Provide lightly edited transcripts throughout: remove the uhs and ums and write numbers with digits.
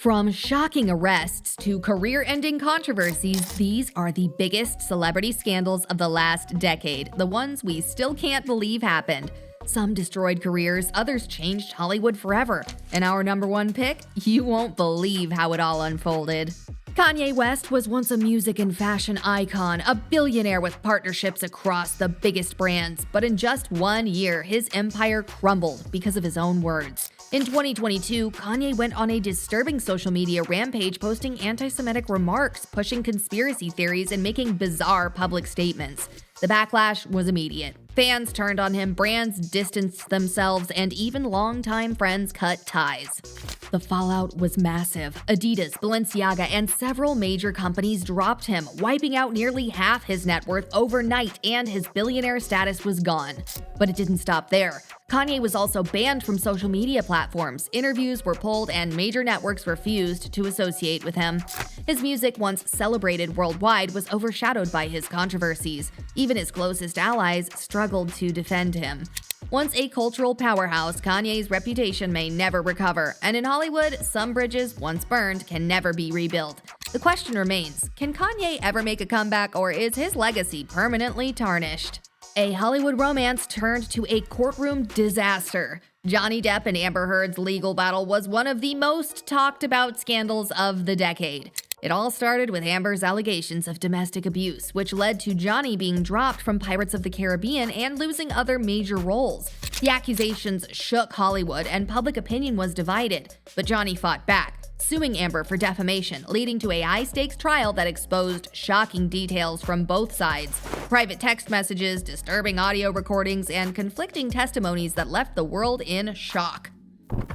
From shocking arrests to career-ending controversies, these are the biggest celebrity scandals of the last decade, the ones we still can't believe happened. Some destroyed careers, others changed Hollywood forever. And our number one pick? You won't believe how it all unfolded. Kanye West was once a music and fashion icon, a billionaire with partnerships across the biggest brands. But in just 1 year, his empire crumbled because of his own words. In 2022, Kanye went on a disturbing social media rampage, posting anti-Semitic remarks, pushing conspiracy theories, and making bizarre public statements. The backlash was immediate. Fans turned on him, brands distanced themselves, and even longtime friends cut ties. The fallout was massive. Adidas, Balenciaga, and several major companies dropped him, wiping out nearly half his net worth overnight, and his billionaire status was gone. But it didn't stop there. Kanye was also banned from social media platforms, interviews were pulled, and major networks refused to associate with him. His music, once celebrated worldwide, was overshadowed by his controversies. Even his closest allies struggled to defend him. Once a cultural powerhouse, Kanye's reputation may never recover, and in Hollywood, some bridges once burned can never be rebuilt. The question remains, can Kanye ever make a comeback, or is his legacy permanently tarnished? A Hollywood romance turned to a courtroom disaster. Johnny Depp and Amber Heard's legal battle was one of the most talked about scandals of the decade. It all started with Amber's allegations of domestic abuse, which led to Johnny being dropped from Pirates of the Caribbean and losing other major roles. The accusations shook Hollywood, and public opinion was divided, but Johnny fought back, suing Amber for defamation, leading to a high-stakes trial that exposed shocking details from both sides. Private text messages, disturbing audio recordings, and conflicting testimonies that left the world in shock.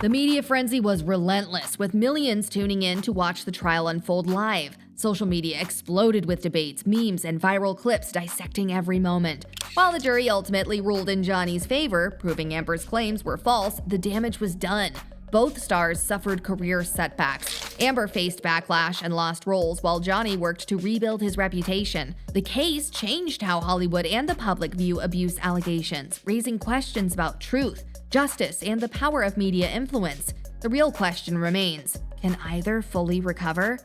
The media frenzy was relentless, with millions tuning in to watch the trial unfold live. Social media exploded with debates, memes, and viral clips dissecting every moment. While the jury ultimately ruled in Johnny's favor, proving Amber's claims were false, the damage was done. Both stars suffered career setbacks. Amber faced backlash and lost roles, while Johnny worked to rebuild his reputation. The case changed how Hollywood and the public view abuse allegations, raising questions about truth, justice, and the power of media influence. The real question remains, can either fully recover?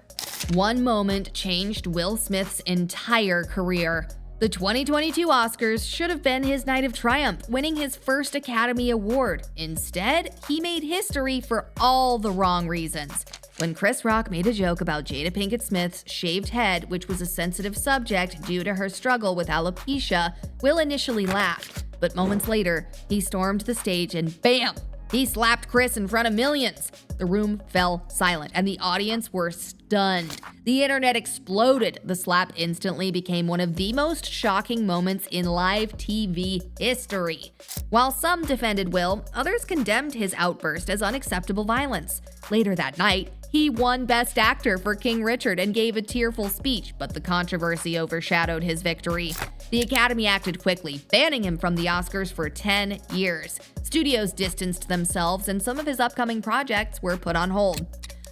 One moment changed Will Smith's entire career. The 2022 Oscars should have been his night of triumph, winning his first Academy Award. Instead, he made history for all the wrong reasons. When Chris Rock made a joke about Jada Pinkett Smith's shaved head, which was a sensitive subject due to her struggle with alopecia, Will initially laughed. But moments later, he stormed the stage and bam! He slapped Chris in front of millions. The room fell silent, and the audience were stunned. The internet exploded. The slap instantly became one of the most shocking moments in live TV history. While some defended Will, others condemned his outburst as unacceptable violence. Later that night, he won Best Actor for King Richard and gave a tearful speech, but the controversy overshadowed his victory. The Academy acted quickly, banning him from the Oscars for 10 years. Studios distanced themselves, and some of his upcoming projects were put on hold.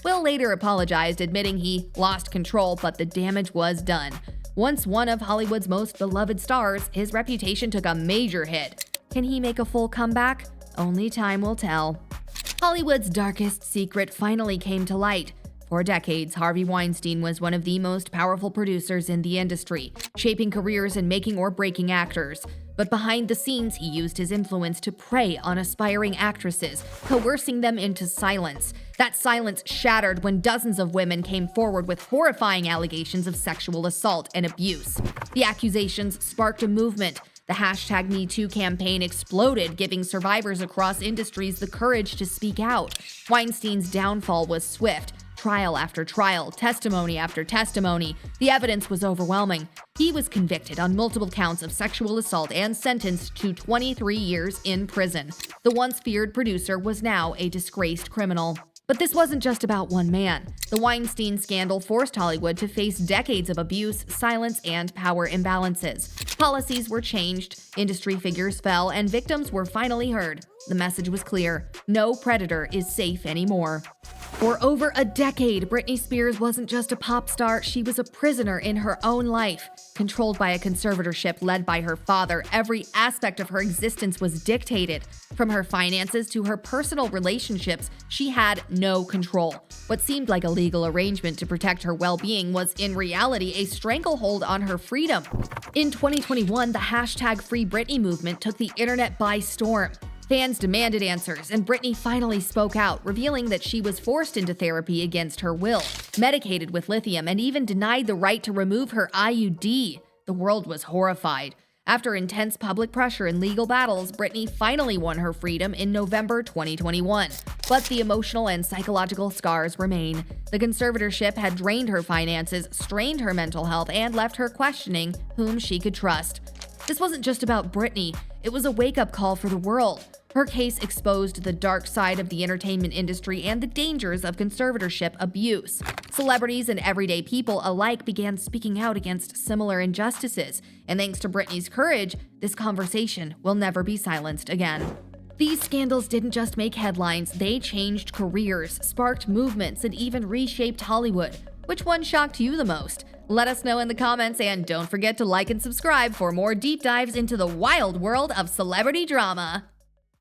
Will later apologized, admitting he lost control, but the damage was done. Once one of Hollywood's most beloved stars, his reputation took a major hit. Can he make a full comeback? Only time will tell. Hollywood's darkest secret finally came to light. For decades, Harvey Weinstein was one of the most powerful producers in the industry, shaping careers and making or breaking actors. But behind the scenes, he used his influence to prey on aspiring actresses, coercing them into silence. That silence shattered when dozens of women came forward with horrifying allegations of sexual assault and abuse. The accusations sparked a movement. The #MeToo campaign exploded, giving survivors across industries the courage to speak out. Weinstein's downfall was swift. Trial after trial, testimony after testimony. The evidence was overwhelming. He was convicted on multiple counts of sexual assault and sentenced to 23 years in prison. The once feared producer was now a disgraced criminal. But this wasn't just about one man. The Weinstein scandal forced Hollywood to face decades of abuse, silence, and power imbalances. Policies were changed, industry figures fell, and victims were finally heard. The message was clear: no predator is safe anymore. For over a decade, Britney Spears wasn't just a pop star, she was a prisoner in her own life. Controlled by a conservatorship led by her father, every aspect of her existence was dictated. From her finances to her personal relationships, she had no control. What seemed like a legal arrangement to protect her well-being was in reality a stranglehold on her freedom. In 2021, the #FreeBritney movement took the internet by storm. Fans demanded answers, and Britney finally spoke out, revealing that she was forced into therapy against her will, medicated with lithium, and even denied the right to remove her IUD. The world was horrified. After intense public pressure and legal battles, Britney finally won her freedom in November 2021. But the emotional and psychological scars remain. The conservatorship had drained her finances, strained her mental health, and left her questioning whom she could trust. This wasn't just about Britney, it was a wake-up call for the world. Her case exposed the dark side of the entertainment industry and the dangers of conservatorship abuse. Celebrities and everyday people alike began speaking out against similar injustices, and thanks to Britney's courage, this conversation will never be silenced again. These scandals didn't just make headlines, they changed careers, sparked movements, and even reshaped Hollywood. Which one shocked you the most? Let us know in the comments, and don't forget to like and subscribe for more deep dives into the wild world of celebrity drama.